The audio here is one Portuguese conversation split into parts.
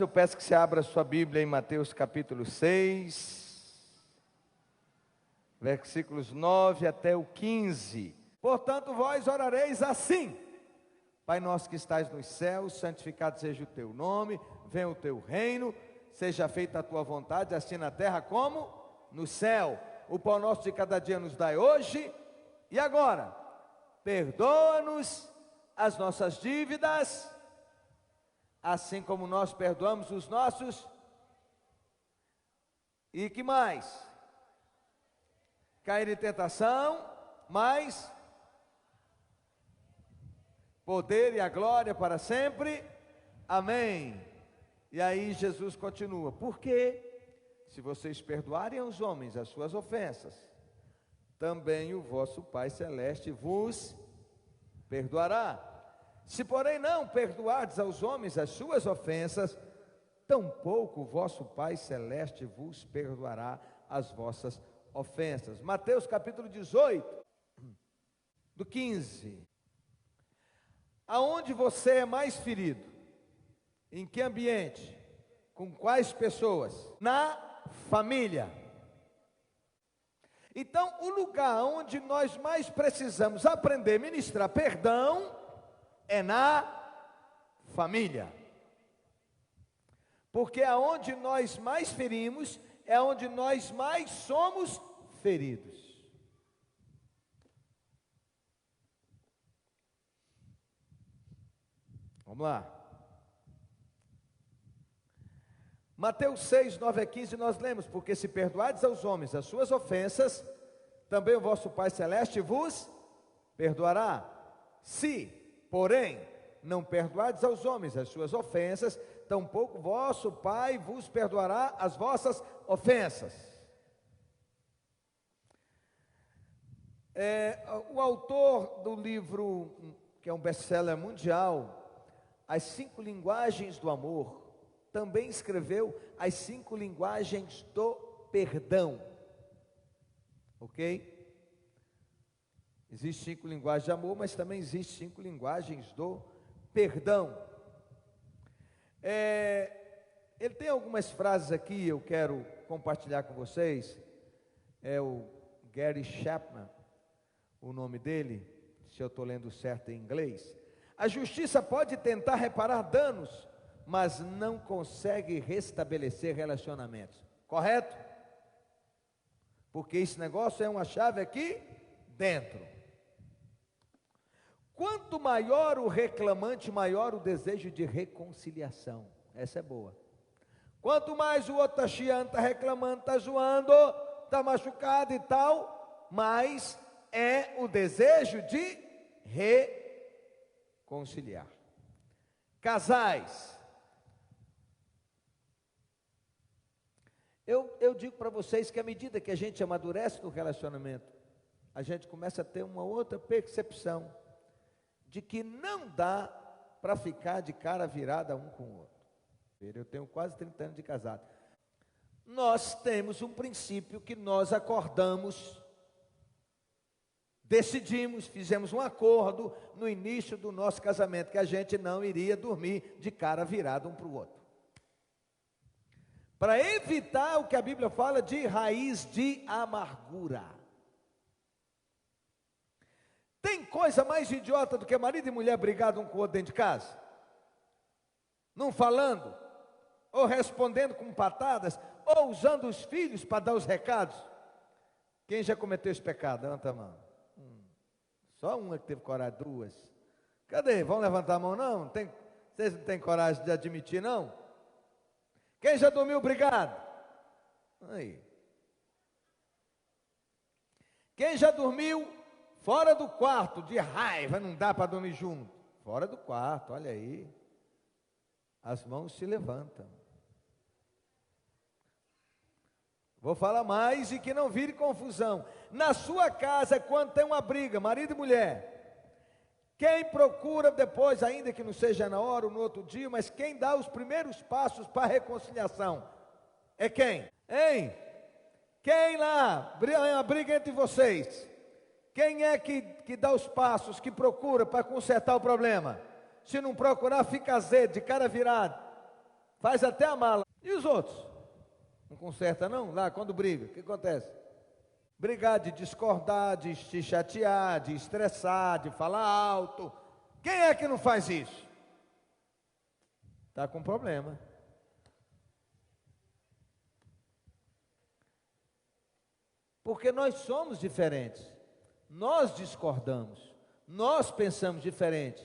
Eu peço que você abra sua Bíblia em Mateus capítulo 6, versículos 9 até o 15. Portanto, vós orareis assim: Pai nosso que estais nos céus, santificado seja o teu nome, venha o teu reino, seja feita a tua vontade, assim na terra como no céu. O pão nosso de cada dia nos dai hoje, e agora, perdoa-nos as nossas dívidas, assim como nós perdoamos os nossos. E que mais? Cair em tentação, mas poder e a glória para sempre. Amém. E aí Jesus continua: porque se vocês perdoarem aos homens as suas ofensas, também o vosso Pai Celeste vos perdoará. Se porém não perdoardes aos homens as suas ofensas, tampouco o vosso Pai Celeste vos perdoará as vossas ofensas. Mateus capítulo 18, do 15. Aonde você é mais ferido? Em que ambiente? Com quais pessoas? Na família. Então, o lugar onde nós mais precisamos aprender a ministrar perdão é na família. Porque aonde nós mais ferimos é onde nós mais somos feridos. Vamos lá. Mateus 6, 9 a 15 nós lemos: porque se perdoardes aos homens as suas ofensas, também o vosso Pai Celeste vos perdoará. Se, porém, não perdoardes aos homens as suas ofensas, tampouco vosso Pai vos perdoará as vossas ofensas. O autor do livro, que é um best-seller mundial, As 5 Linguagens do Amor, também escreveu as 5 linguagens do perdão. Ok? Existem 5 linguagens de amor, mas também existem 5 linguagens do perdão. Ele tem algumas frases aqui, eu quero compartilhar com vocês. É o Gary Chapman, o nome dele, se eu estou lendo certo em inglês. A justiça pode tentar reparar danos, mas não consegue restabelecer relacionamentos. Correto? Porque esse negócio é uma chave aqui dentro. Quanto maior o reclamante, maior o desejo de reconciliação. Essa é boa. Quanto mais o outro está chiando, está reclamando, está zoando, está machucado e tal, mais é o desejo de reconciliar. Casais. Eu digo para vocês que à medida que a gente amadurece no relacionamento, a gente começa a ter uma outra percepção de que não dá para ficar de cara virada um com o outro. Eu tenho quase 30 anos de casado. Nós temos um princípio que nós acordamos, decidimos, fizemos um acordo no início do nosso casamento, que a gente não iria dormir de cara virada um para o outro. Para evitar o que a Bíblia fala de raiz de amargura. Tem coisa mais idiota do que marido e mulher brigado um com o outro dentro de casa? Não falando, ou respondendo com patadas, ou usando os filhos para dar os recados. Quem já cometeu esse pecado? Levanta a mão. Só uma que teve coragem, 2. Cadê? Vão levantar a mão não? Vocês não têm coragem de admitir não? Quem já dormiu brigado? Aí. Quem já dormiu fora do quarto, de raiva, não dá para dormir junto? Fora do quarto, olha aí. As mãos se levantam. Vou falar mais e que não vire confusão. Na sua casa, quando tem uma briga, marido e mulher, quem procura depois, ainda que não seja na hora ou no outro dia, mas quem dá os primeiros passos para a reconciliação é quem? Hein? Quem lá? A briga entre vocês. Quem é que dá os passos, que procura para consertar o problema? Se não procurar, fica azedo, de cara virada. faz até a mala. E os outros? Não conserta não? Lá, quando briga, o que acontece? Brigar de discordar, de se chatear, de estressar, de falar alto. Quem é que não faz isso? Está com problema. Porque nós somos diferentes. Nós discordamos. Nós pensamos diferente.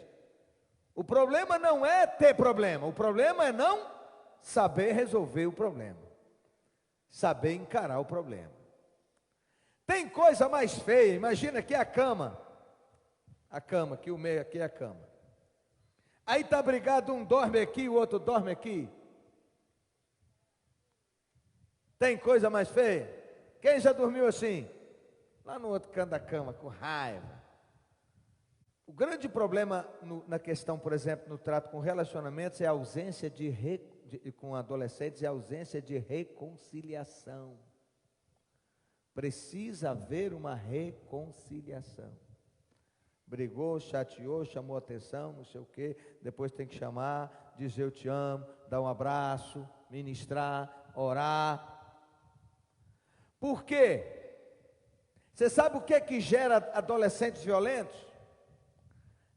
O problema não é ter problema. O problema é não saber resolver o problema. Saber encarar o problema. Tem coisa mais feia. Imagina aqui a cama. A cama, aqui o meio aqui é a cama. Aí está brigado, um dorme aqui, o outro dorme aqui. Tem coisa mais feia? Quem já dormiu assim? Lá no outro canto da cama, com raiva. O grande problema na questão, por exemplo, no trato com relacionamentos é a ausência com adolescentes, é a ausência de reconciliação. Precisa haver uma reconciliação. Brigou, chateou, chamou atenção, não sei o quê, depois tem que chamar, dizer eu te amo, dar um abraço, ministrar, orar. Por quê? Você sabe o que é que gera adolescentes violentos?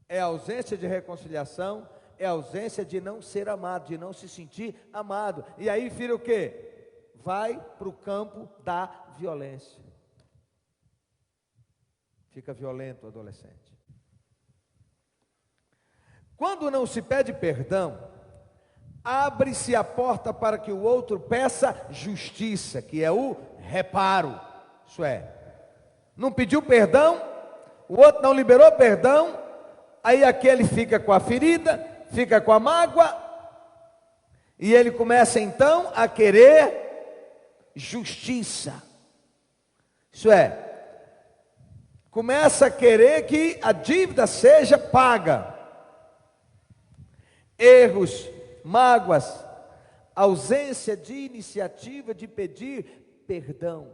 É a ausência de reconciliação, é a ausência de não ser amado, de não se sentir amado. E aí vira o quê? Vai para o campo da violência. Fica violento o adolescente. Quando não se pede perdão, abre-se a porta para que o outro peça justiça, que é o reparo. Isso é, não pediu perdão, o outro não liberou perdão, aí aquele fica com a ferida, fica com a mágoa, e ele começa então a querer justiça. Isso é, começa a querer que a dívida seja paga. Erros, mágoas, ausência de iniciativa de pedir perdão.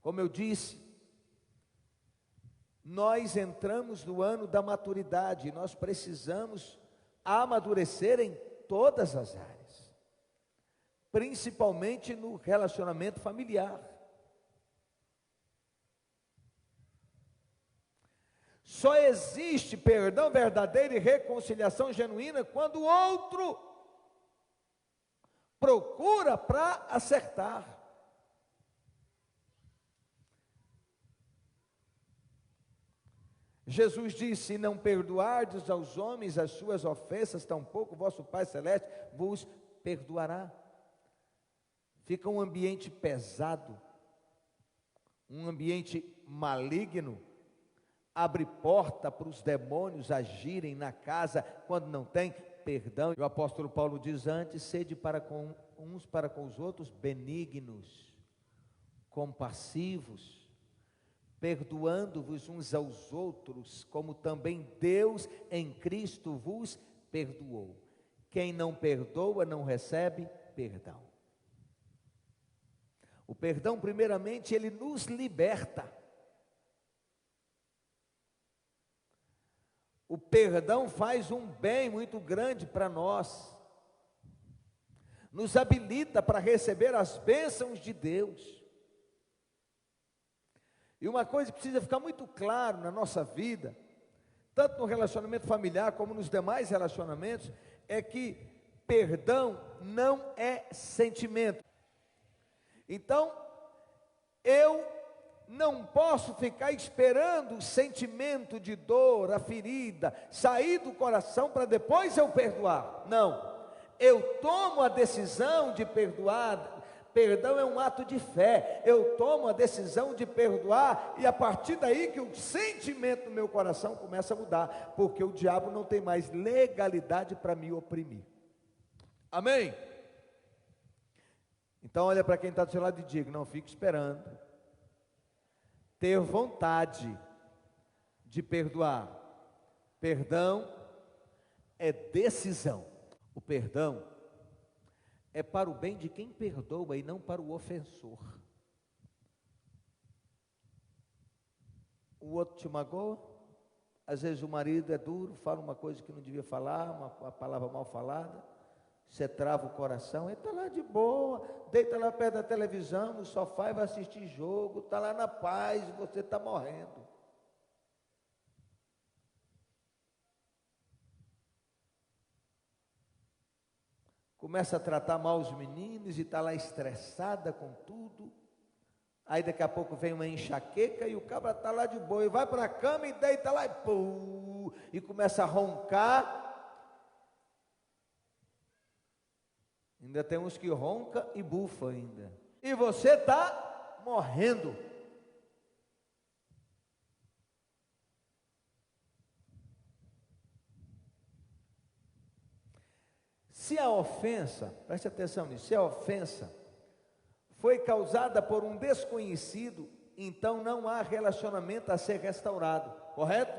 Como eu disse, nós entramos no ano da maturidade, nós precisamos amadurecer em todas as áreas, principalmente no relacionamento familiar. Só existe perdão verdadeiro e reconciliação genuína quando o outro procura para acertar. Jesus disse: se não perdoardes aos homens as suas ofensas, tampouco vosso Pai Celeste vos perdoará. Fica um ambiente pesado, um ambiente maligno, abre porta para os demônios agirem na casa quando não tem perdão. O apóstolo Paulo diz antes: sede para com uns para com os outros benignos, compassivos, perdoando-vos uns aos outros, como também Deus em Cristo vos perdoou. Quem não perdoa não recebe perdão. O perdão, primeiramente, ele nos liberta. O perdão faz um bem muito grande para nós, nos habilita para receber as bênçãos de Deus. E uma coisa que precisa ficar muito claro na nossa vida, tanto no relacionamento familiar como nos demais relacionamentos, é que perdão não é sentimento. Então, eu não posso ficar esperando o sentimento de dor, a ferida, sair do coração para depois eu perdoar. Não, eu tomo a decisão de perdoar. Perdão é um ato de fé. Eu tomo a decisão de perdoar, e a partir daí que o sentimento do meu coração começa a mudar, porque o diabo não tem mais legalidade para me oprimir. Amém? Então olha para quem está do seu lado e diga: não fique esperando ter vontade de perdoar. Perdão é decisão. O perdão é para o bem de quem perdoa e não para o ofensor. O outro te magoou, às vezes o marido é duro, fala uma coisa que não devia falar, uma palavra mal falada. Você trava o coração, ele está lá de boa, deita lá perto da televisão, no sofá e vai assistir jogo, está lá na paz e você está morrendo. Começa a tratar mal os meninos e está lá estressada com tudo. Aí daqui a pouco vem uma enxaqueca e o cabra está lá de boa, e vai para a cama e deita lá e pum, e começa a roncar. Ainda tem uns que ronca e bufa ainda. E você está morrendo. Se a ofensa, preste atenção nisso, se a ofensa foi causada por um desconhecido, então não há relacionamento a ser restaurado, correto?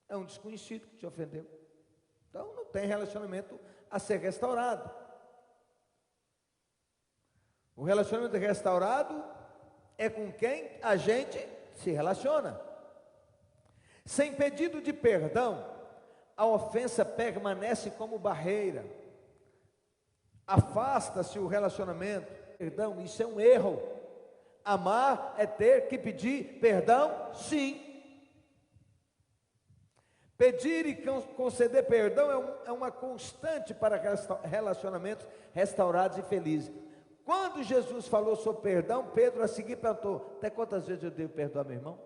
É um desconhecido que te ofendeu. Então não tem relacionamento a ser restaurado. O relacionamento restaurado é com quem a gente se relaciona. Sem pedido de perdão, a ofensa permanece como barreira. Afasta-se o relacionamento. Perdão, isso é um erro. Amar é ter que pedir perdão, sim. Pedir e conceder perdão é uma constante para relacionamentos restaurados e felizes. Quando Jesus falou sobre perdão, Pedro a seguir perguntou: até quantas vezes eu devo perdoar meu irmão?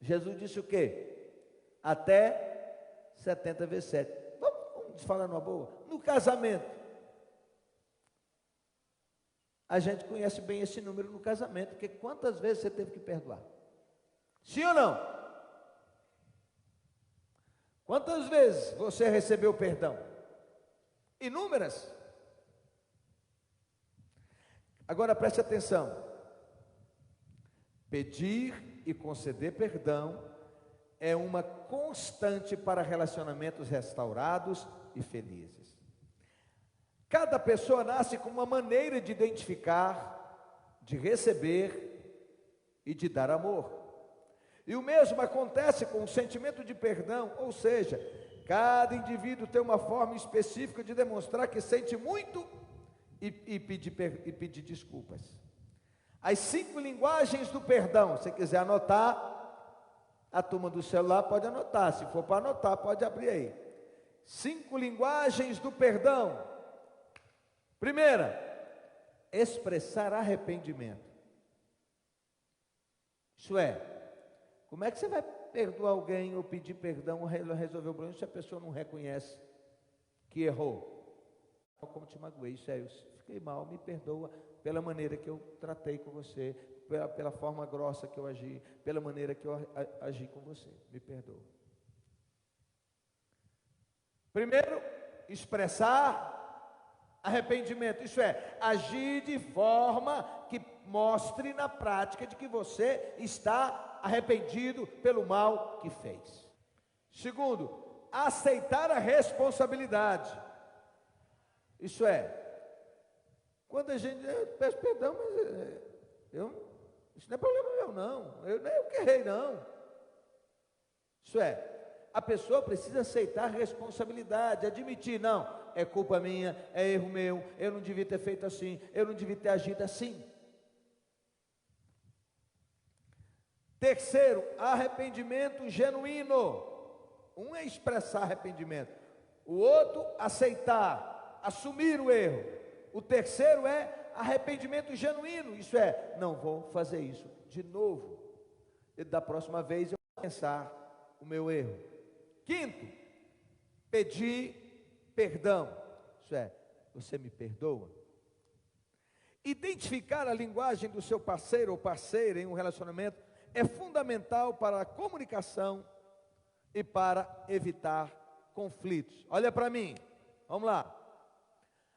Jesus disse o quê? Até 70 vezes 7. Vamos falar numa boa. No casamento, a gente conhece bem esse número no casamento, porque quantas vezes você teve que perdoar? Sim ou não? Quantas vezes você recebeu perdão? Inúmeras. Agora preste atenção. Pedir e conceder perdão é uma constante para relacionamentos restaurados e felizes. Cada pessoa nasce com uma maneira de identificar, de receber e de dar amor. E o mesmo acontece com o sentimento de perdão, ou seja, cada indivíduo tem uma forma específica de demonstrar que sente muito e pedir desculpas. As 5 linguagens do perdão, se quiser anotar, a turma do celular pode anotar, se for para anotar, pode abrir aí. 5 linguagens do perdão. Primeira, expressar arrependimento. Isso é, como é que você vai perdoar alguém ou pedir perdão ou resolver o problema se a pessoa não reconhece que errou? Como te magoei, isso é, eu fiquei mal, me perdoa pela maneira que eu tratei com você, pela forma grossa que eu agi, pela maneira que eu agi com você, me perdoa. Primeiro, expressar arrependimento, isso é, agir de forma que mostre na prática de que você está arrependido pelo mal que fez. Segundo, aceitar a responsabilidade. Isso é, quando a gente peço perdão, mas isso não é problema meu não, eu que errei não. Isso é, a pessoa precisa aceitar a responsabilidade, admitir, não, é culpa minha, é erro meu, eu não devia ter feito assim, eu não devia ter agido assim. Terceiro, arrependimento genuíno. Um é expressar arrependimento, o outro aceitar, assumir o erro. O terceiro é arrependimento genuíno, isso é, não vou fazer isso de novo, e da próxima vez eu vou pensar o meu erro. Quinto, pedir perdão, isso é, você me perdoa? Identificar a linguagem do seu parceiro ou parceira em um relacionamento é fundamental para a comunicação e para evitar conflitos. Olha para mim, vamos lá.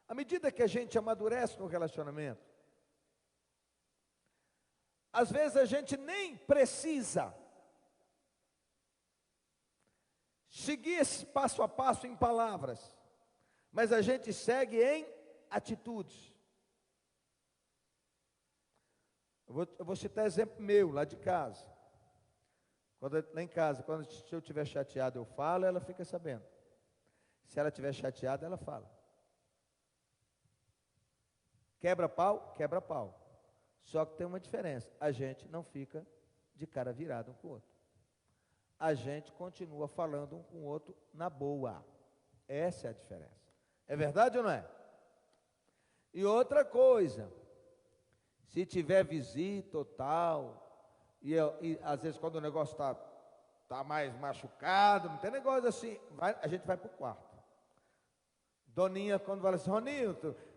À medida que a gente amadurece no relacionamento, às vezes a gente nem precisa seguir esse passo a passo em palavras, mas a gente segue em atitudes. Eu vou citar exemplo meu, lá de casa. Lá em casa, quando eu estiver chateado, eu falo, ela fica sabendo. Se ela estiver chateada, ela fala. Quebra pau, quebra pau. Só que tem uma diferença, a gente não fica de cara virada um com o outro. A gente continua falando um com o outro na boa. Essa é a diferença. É verdade ou não é? E outra coisa, se tiver visita ou tal, e às vezes quando o negócio está mais machucado, não tem negócio assim, a gente vai para o quarto. Doninha, quando fala assim, Roninho,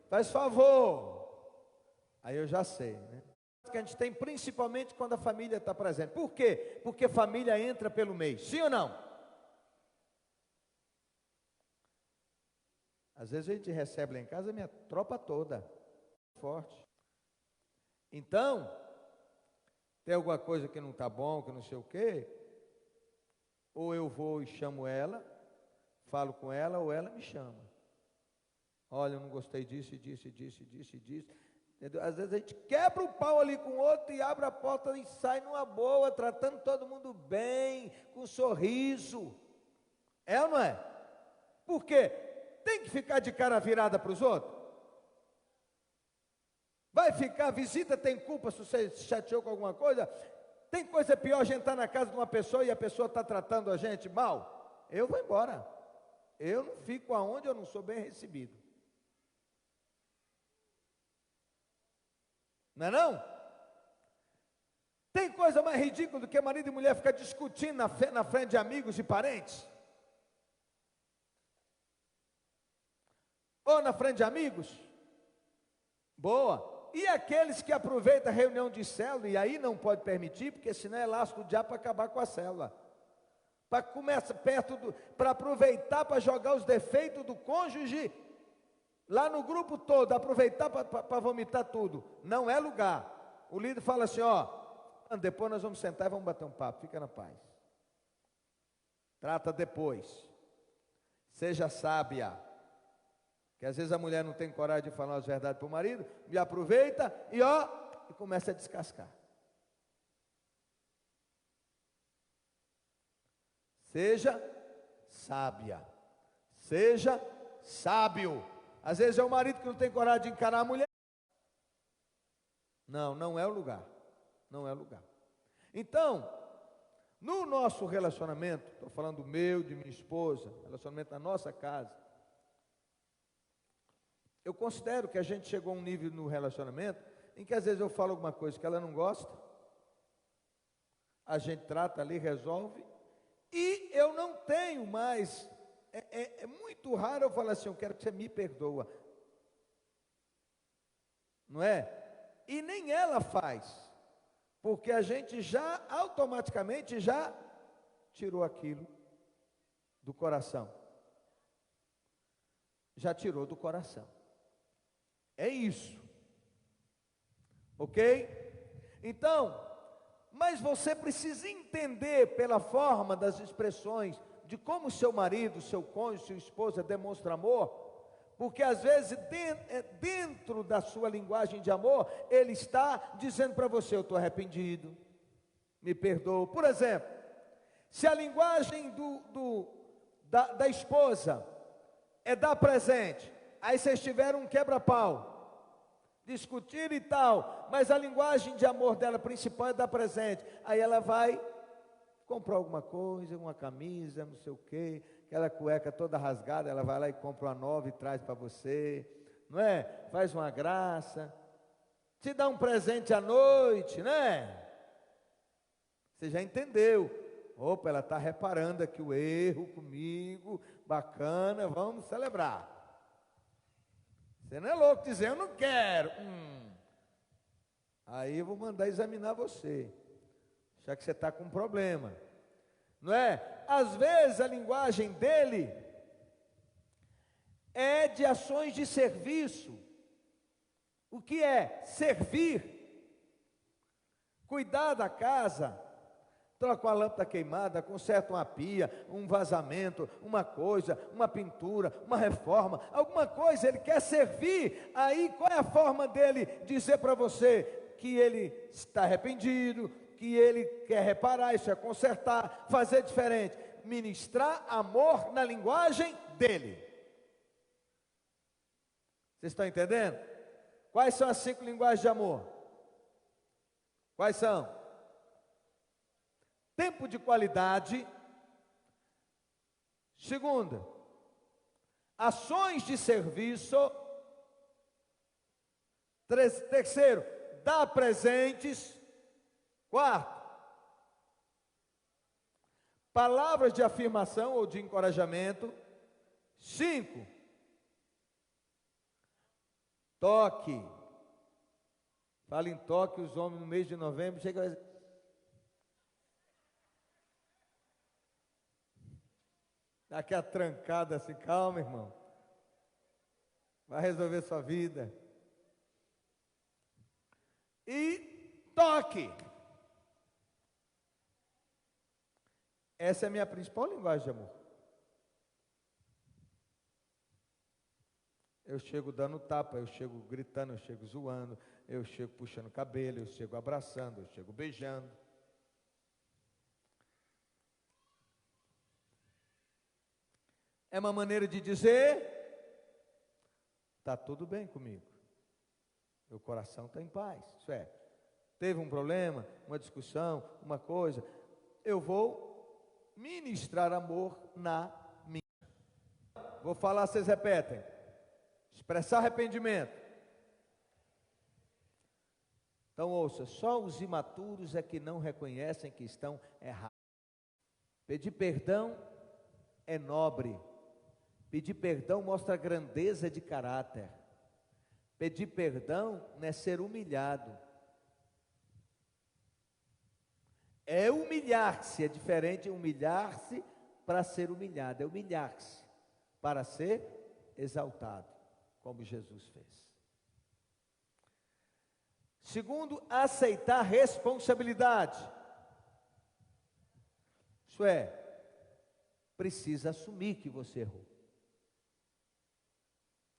faz favor. Aí eu já sei, né? Que a gente tem principalmente quando a família está presente. Por quê? Porque família entra pelo meio, sim ou não? Às vezes a gente recebe lá em casa a minha tropa toda, forte. Então, tem alguma coisa que não está bom, que não sei o quê, ou eu vou e chamo ela, falo com ela, ou ela me chama. Olha, eu não gostei disso, disso. Entendeu? Às vezes a gente quebra o pau ali com o outro e abre a porta e sai numa boa, tratando todo mundo bem, com um sorriso. É ou não é? Por quê? Tem que ficar de cara virada para os outros? Vai ficar, visita tem culpa se você se chateou com alguma coisa? Tem coisa pior a gente estar na casa de uma pessoa e a pessoa está tratando a gente mal? Eu vou embora. Eu não fico aonde eu não sou bem recebido. Não é não? Tem coisa mais ridícula do que marido e mulher ficar discutindo na frente de amigos e parentes? Ou na frente de amigos? Boa. E aqueles que aproveitam a reunião de célula, e aí não pode permitir, porque senão é laço do diabo para acabar com a célula. Para começar para aproveitar para jogar os defeitos do cônjuge lá no grupo todo, aproveitar para vomitar tudo. Não é lugar. O líder fala assim, ó, depois nós vamos sentar e vamos bater um papo, fica na paz. Trata depois. Seja sábia. Que às vezes a mulher não tem coragem de falar as verdades para o marido, e aproveita e começa a descascar. Seja sábia. Seja sábio. Às vezes é o marido que não tem coragem de encarar a mulher. Não é o lugar. Não é o lugar. Então, no nosso relacionamento, estou falando do meu, de minha esposa, relacionamento na nossa casa, eu considero que a gente chegou a um nível no relacionamento em que às vezes eu falo alguma coisa que ela não gosta, a gente trata ali, resolve, e eu não tenho mais, é muito raro eu falar assim, eu quero que você me perdoa, não é? E nem ela faz, porque a gente já automaticamente já tirou aquilo do coração, já tirou do coração. É isso, ok? Então, mas você precisa entender pela forma das expressões de como seu marido, seu cônjuge, sua esposa demonstra amor, porque às vezes dentro da sua linguagem de amor, ele está dizendo para você, eu estou arrependido, me perdoa. Por exemplo, se a linguagem da esposa é dar presente, aí vocês tiveram um quebra-pau, discutir e tal, mas a linguagem de amor dela principal é dar presente, aí ela vai comprar alguma coisa, uma camisa, não sei o quê, aquela cueca toda rasgada, ela vai lá e compra uma nova e traz para você, não é? Faz uma graça, te dá um presente à noite, né? Você já entendeu? Opa, ela está reparando aqui o erro comigo, bacana, vamos celebrar. Você não é louco dizer, eu não quero. Aí eu vou mandar examinar você, já que você está com um problema, não é? Às vezes a linguagem dele é de ações de serviço. O que é? Servir, cuidar da casa, troca a lâmpada queimada, conserta uma pia, um vazamento, uma coisa, uma pintura, uma reforma, alguma coisa, ele quer servir. Aí qual é a forma dele dizer para você que ele está arrependido, que ele quer reparar, isso é consertar, fazer diferente, ministrar amor na linguagem dele. Vocês estão entendendo? Quais são as 5 linguagens de amor? Quais são? Tempo de qualidade. Segunda, ações de serviço. Terceiro, dar presentes. Quarto, palavras de afirmação ou de encorajamento. 5, toque. Fala em toque, os homens no mês de novembro chegam a dizer, dá aquela trancada assim, calma, irmão. Vai resolver sua vida. E toque. Essa é a minha principal linguagem de amor. Eu chego dando tapa, eu chego gritando, eu chego zoando, eu chego puxando o cabelo, eu chego abraçando, eu chego beijando. É uma maneira de dizer, está tudo bem comigo. Meu coração está em paz. Isso é, teve um problema, uma discussão, uma coisa, eu vou ministrar amor na minha. Vou falar, vocês repetem. Expressar arrependimento. Então ouça, só os imaturos é que não reconhecem que estão errados. Pedir perdão é nobre. Pedir perdão mostra grandeza de caráter. Pedir perdão não é ser humilhado. É humilhar-se, é diferente de humilhar-se para ser humilhado. É humilhar-se para ser exaltado, como Jesus fez. Segundo, aceitar responsabilidade. Isso é, precisa assumir que você errou.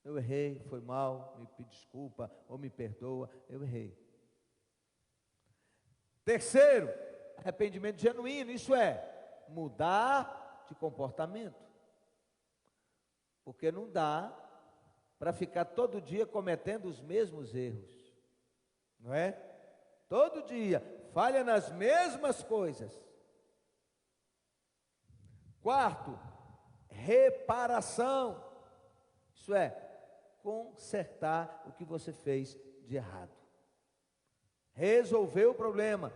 Eu errei, foi mal, me pede desculpa ou me perdoa, eu errei. Terceiro, arrependimento genuíno, isso é, mudar de comportamento. Porque não dá para ficar todo dia cometendo os mesmos erros, não é? Todo dia, falha nas mesmas coisas. Quarto, reparação, isso é, consertar o que você fez de errado. Resolver o problema,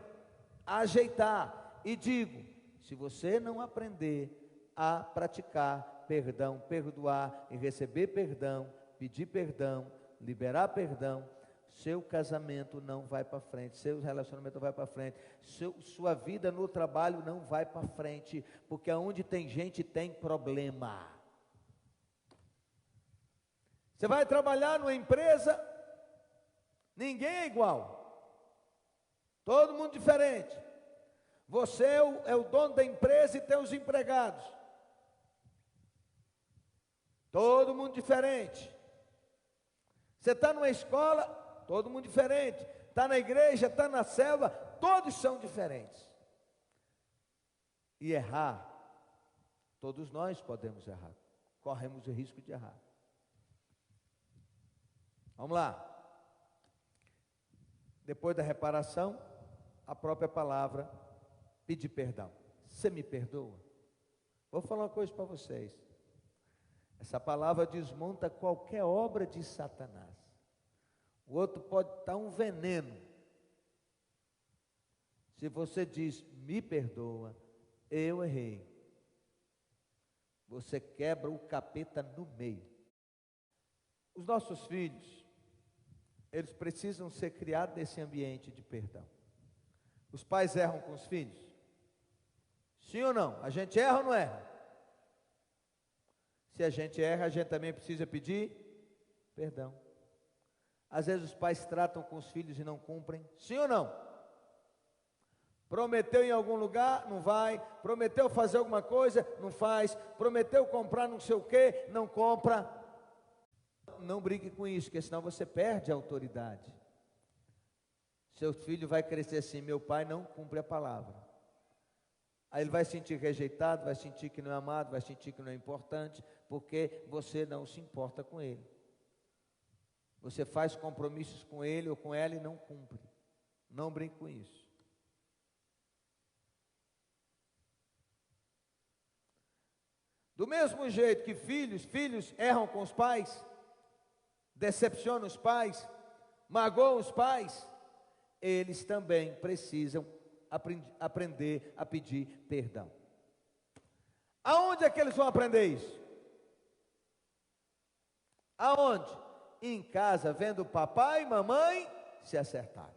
ajeitar. E digo, se você não aprender a praticar perdão, perdoar e receber perdão, pedir perdão, liberar perdão, seu casamento não vai para frente, seu relacionamento não vai para frente, sua vida no trabalho não vai para frente, porque onde tem gente tem problema. Você vai trabalhar numa empresa, ninguém é igual, todo mundo diferente. Você é o dono da empresa e tem os empregados, todo mundo diferente. Você está numa escola, todo mundo diferente. Está na igreja, está na selva, todos são diferentes. E errar, todos nós podemos errar, corremos o risco de errar. Vamos lá. Depois da reparação, a própria palavra, pedir perdão. Você me perdoa? Vou falar uma coisa para vocês. Essa palavra desmonta qualquer obra de Satanás. O outro pode estar um veneno. Se você diz, me perdoa, eu errei, você quebra o capeta no meio. Os nossos filhos, eles precisam ser criados nesse ambiente de perdão. Os pais erram com os filhos? Sim ou não? A gente erra ou não erra? Se a gente erra, a gente também precisa pedir perdão. Às vezes os pais tratam com os filhos e não cumprem. Sim ou não? Prometeu em algum lugar, não vai. Prometeu fazer alguma coisa, não faz. Prometeu comprar não sei o que, não compra. Não brigue com isso, porque senão você perde a autoridade. Seu filho vai crescer assim, meu pai não cumpre a palavra. Aí ele vai sentir rejeitado, vai sentir que não é amado, vai sentir que não é importante, porque você não se importa com ele. Você faz compromissos com ele ou com ela e não cumpre. Não brinque com isso. Do mesmo jeito que filhos erram com os pais, decepcionam os pais, magoam os pais, eles também precisam aprender a pedir perdão. Aonde é que eles vão aprender isso? Aonde? Em casa, vendo papai e mamãe se acertarem.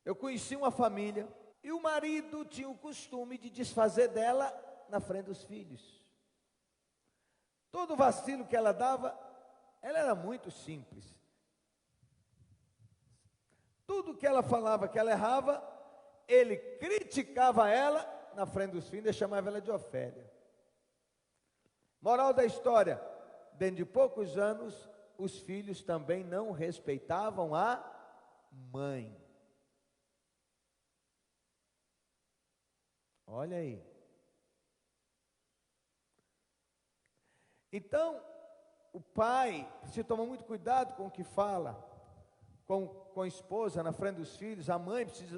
Eu conheci uma família e o marido tinha o costume de desfazer dela na frente dos filhos. Todo vacilo que ela dava, ela era muito simples. Tudo que ela falava que ela errava, ele criticava ela na frente dos filhos e chamava ela de Ofélia. Moral da história: dentro de poucos anos, os filhos também não respeitavam a mãe. Olha aí. Então, o pai precisa tomar muito cuidado com o que fala. Com a esposa na frente dos filhos,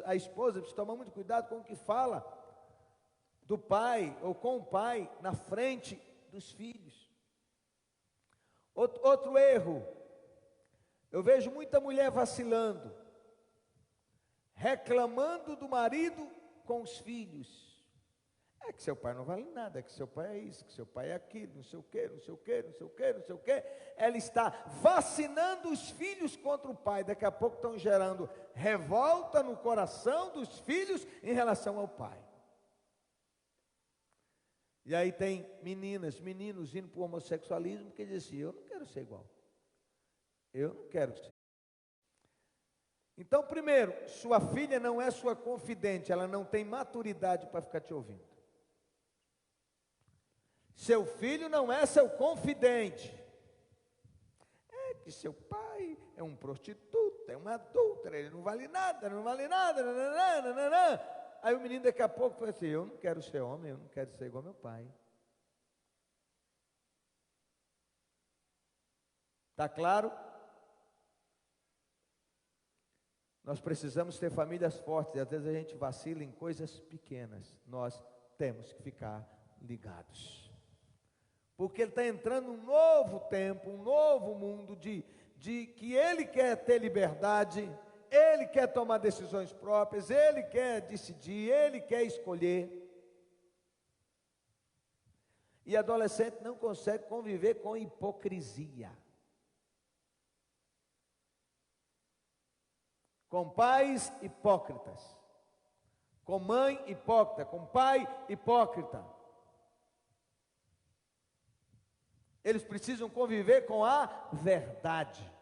a esposa precisa tomar muito cuidado com o que fala do pai ou com o pai na frente dos filhos. Outro erro, eu vejo muita mulher vacilando, reclamando do marido com os filhos. É que seu pai não vale nada, é que seu pai é isso, que seu pai é aquilo, não sei o quê, não sei o quê, não sei o quê, não sei o quê. Ela está vacinando os filhos contra o pai. Daqui a pouco estão gerando revolta no coração dos filhos em relação ao pai. E aí tem meninos indo para o homossexualismo, que dizem assim: eu não quero ser igual. Eu não quero ser. Então, primeiro, sua filha não é sua confidente, ela não tem maturidade para ficar te ouvindo. Seu filho não é seu confidente. É que seu pai é um prostituto, é uma adúltera, ele não vale nada, não vale nada. Nananana. Aí o menino daqui a pouco fala assim: eu não quero ser homem, eu não quero ser igual meu pai. Está claro? Nós precisamos ter famílias fortes, e às vezes a gente vacila em coisas pequenas. Nós temos que ficar ligados. Porque ele está entrando um novo tempo, um novo mundo de que ele quer ter liberdade, ele quer tomar decisões próprias, ele quer decidir, ele quer escolher. E adolescente não consegue conviver com hipocrisia. Com pais hipócritas, com mãe hipócrita, com pai hipócrita. Eles precisam conviver com a verdade.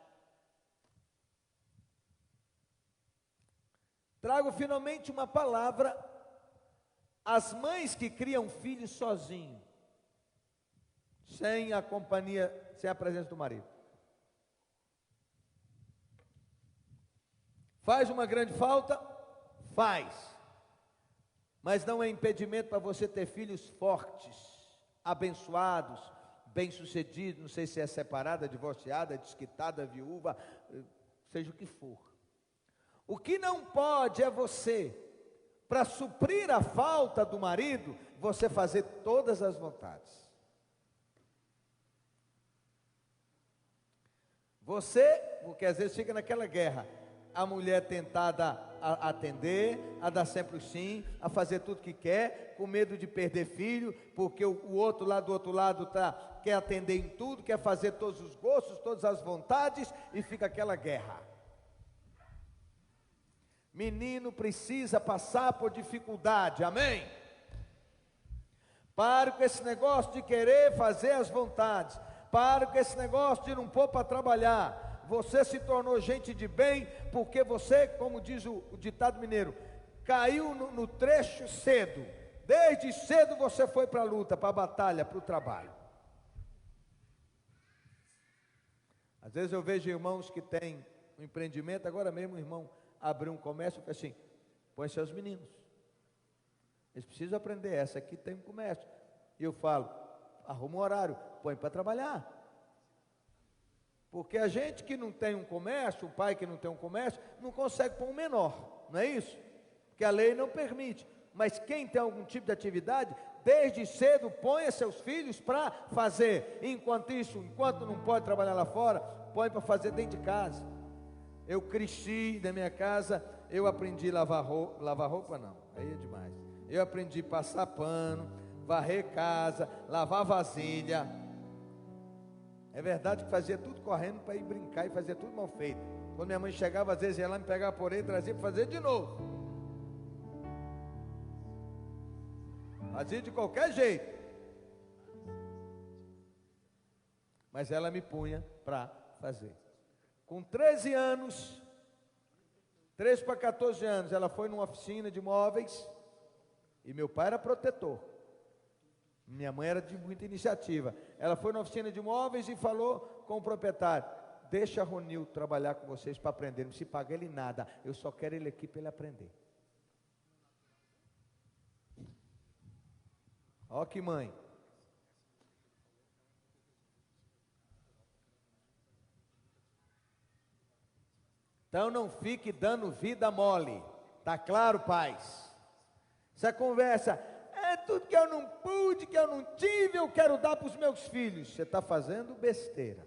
Trago finalmente uma palavra às mães que criam filhos sozinhos, sem a companhia, sem a presença do marido. Faz uma grande falta? Faz. Mas não é impedimento para você ter filhos fortes, abençoados, bem-sucedidos. Não sei se é separada, divorciada, desquitada, viúva, seja o que for. O que não pode é você, para suprir a falta do marido, você fazer todas as vontades. Você, porque às vezes fica naquela guerra, a mulher tentada a atender, a dar sempre o sim, a fazer tudo que quer, com medo de perder filho, porque o outro lá do outro lado quer atender em tudo, quer fazer todos os gostos, todas as vontades, e fica aquela guerra. Menino precisa passar por dificuldade, amém? Pare com esse negócio de querer fazer as vontades, pare com esse negócio de não pôr para trabalhar. Você se tornou gente de bem, porque você, como diz o ditado mineiro, caiu no trecho cedo. Desde cedo você foi para a luta, para a batalha, para o trabalho. Às vezes eu vejo irmãos que têm um empreendimento, agora mesmo o irmão abriu um comércio, assim, põe seus meninos. Eles precisam aprender, essa aqui tem um comércio. E eu falo, arruma um horário, põe para trabalhar. Porque a gente que não tem um comércio, o pai que não tem um comércio, não consegue pôr um menor, não é isso? Porque a lei não permite. Mas quem tem algum tipo de atividade, desde cedo põe seus filhos para fazer. Enquanto isso, enquanto não pode trabalhar lá fora, põe para fazer dentro de casa. Eu cresci na minha casa, eu aprendi a lavar roupa não, aí é demais. Eu aprendi a passar pano, varrer casa, lavar vasilha. É verdade que fazia tudo correndo para ir brincar e fazia tudo mal feito. Quando minha mãe chegava, às vezes ia lá me pegava por aí e trazia para fazer de novo. Fazia de qualquer jeito. Mas ela me punha para fazer. Com 13 anos, 13 para 14 anos, ela foi numa oficina de móveis. E meu pai era protetor. Minha mãe era de muita iniciativa. Ela foi na oficina de móveis e falou com o proprietário: deixa Ronil trabalhar com vocês para aprender, não se paga ele nada, eu só quero ele aqui para ele aprender. Ó que mãe. Então não fique dando vida mole, tá claro, pais? Essa conversa, é tudo que eu não pude, que eu não tive, eu quero dar para os meus filhos. Você está fazendo besteira.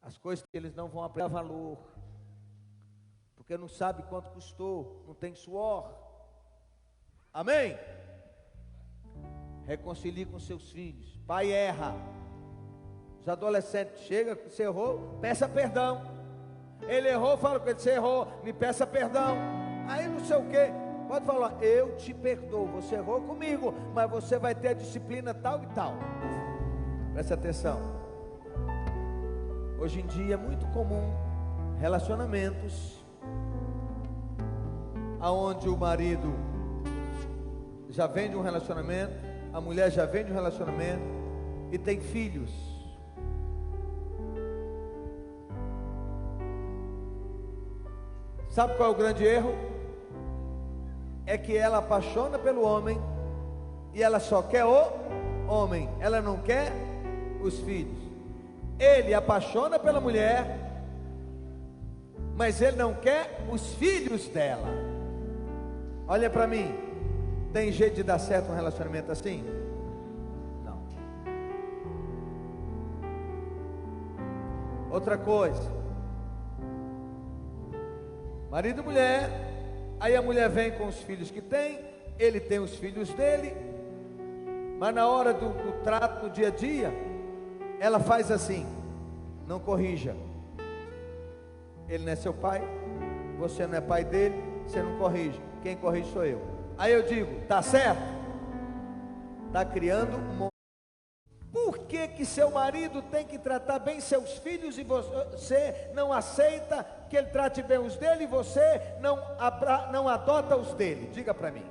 As coisas que eles não vão aprender valor, porque não sabe quanto custou, não tem suor. Amém? Reconcilie com seus filhos. Pai erra. Os adolescentes chegam, você errou, peça perdão. Ele errou, fala com ele, você errou, me peça perdão. Aí não sei o que, pode falar, eu te perdoo, você errou comigo, mas você vai ter a disciplina tal e tal. Preste atenção. Hoje em dia é muito comum relacionamentos aonde o marido já vem de um relacionamento, a mulher já vem de um relacionamento e tem filhos. Sabe qual é o grande erro? É que ela apaixona pelo homem e ela só quer o homem, ela não quer os filhos. Ele apaixona pela mulher, mas ele não quer os filhos dela. Olha para mim, tem jeito de dar certo um relacionamento assim? Não. Outra coisa, marido e mulher, aí a mulher vem com os filhos que tem, ele tem os filhos dele, mas na hora do trato, no dia a dia, ela faz assim, não corrija. Ele não é seu pai, você não é pai dele, você não corrige, quem corrige sou eu. Aí eu digo, tá certo? Tá criando um... Por que que seu marido tem que tratar bem seus filhos e você não aceita que ele trate bem os dele e você não adota os dele? Diga para mim.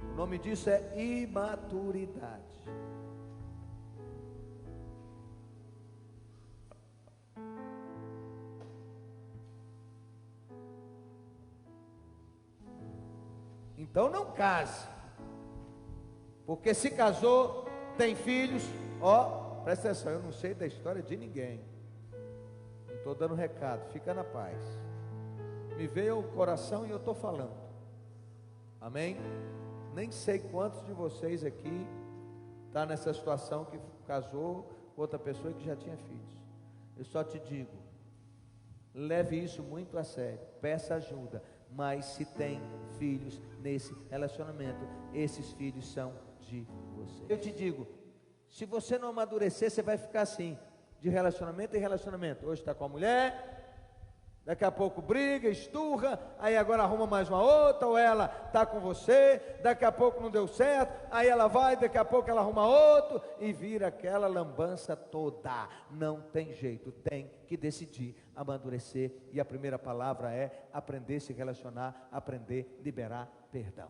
O nome disso é imaturidade. Então não case, porque se casou, tem filhos, ó, presta atenção, eu não sei da história de ninguém, não estou dando recado, fica na paz, me veio ao coração e eu estou falando, amém? Nem sei quantos de vocês aqui está nessa situação que casou com outra pessoa que já tinha filhos. Eu só te digo, leve isso muito a sério, peça ajuda. Mas se tem filhos nesse relacionamento, esses filhos são de você. Eu te digo, se você não amadurecer, você vai ficar assim, de relacionamento em relacionamento. Hoje está com a mulher, daqui a pouco briga, esturra, aí agora arruma mais uma outra, ou ela está com você, daqui a pouco não deu certo, aí ela vai, daqui a pouco ela arruma outro, e vira aquela lambança toda. Não tem jeito, tem que decidir amadurecer, e a primeira palavra é aprender a se relacionar, aprender a liberar perdão.